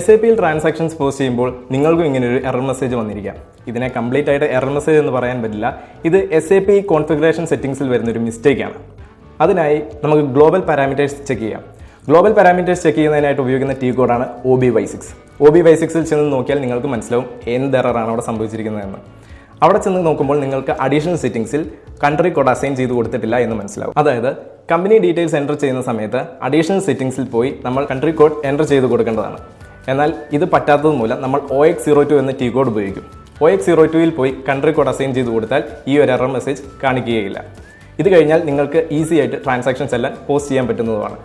SAP transactions post ചെയ്യുമ്പോൾ നിങ്ങൾക്കും ഇങ്ങനെ ഒരു എറർ മെസ്സേജ് വന്നിരിക്കാം. ഇതിനെ കംപ്ലീറ്റ് ആയിട്ട് എറർ മെസ്സേജ് എന്ന് പറയാൻ പറ്റില്ല. ഇത് SAP കോൺഫിഗറേഷൻ സെറ്റിംഗ്സിൽ വരുന്നൊരു മിസ്റ്റേക്കാണ്. അതിനായി നമുക്ക് ഗ്ലോബൽ പാരാമീറ്റേഴ്സ് ചെക്ക് ചെയ്യാം. ഗ്ലോബൽ പാരാമീറ്റേഴ്സ് ചെക്ക് ചെയ്യുന്നതിനായിട്ട് ഉപയോഗിക്കുന്ന T കോഡാണ് OBY6. OBY6ൽ ചെന്ന് നോക്കിയാൽ നിങ്ങൾക്ക് മനസ്സിലാവും എന്ത് എററാണ് അവിടെ സംഭവിച്ചിരിക്കുന്നതെന്ന്. അവിടെ ചെന്ന് നോക്കുമ്പോൾ നിങ്ങൾക്ക് അഡീഷണൽ സെറ്റിംഗ്സിൽ കൺട്രി കോഡ് അസൈൻ ചെയ്ത് കൊടുത്തിട്ടില്ല എന്ന് മനസ്സിലാവും. അതായത് കമ്പനി ഡീറ്റെയിൽസ് എൻ്റർ ചെയ്യുന്ന സമയത്ത് അഡീഷണൽ സെറ്റിംഗ്സിൽ പോയി നമ്മൾ കൺട്രി കോഡ് എൻ്റർ ചെയ്ത് കൊടുക്കേണ്ടതാണ്. എന്നാൽ ഇത് പറ്റാത്തത് മൂലം നമ്മൾ OX02 എന്ന T കോഡ് ഉപയോഗിക്കും. OX02ൽ പോയി കൺട്രി കോഡ് അസൈൻ ചെയ്ത് കൊടുത്താൽ ഈ ഒരു എറർ മെസ്സേജ് കാണിക്കുകയില്ല. ഇത് കഴിഞ്ഞാൽ നിങ്ങൾക്ക് ഈസി ആയിട്ട് ട്രാൻസാക്ഷൻസ് എല്ലാം പോസ്റ്റ് ചെയ്യാൻ പറ്റുന്നതുമാണ്.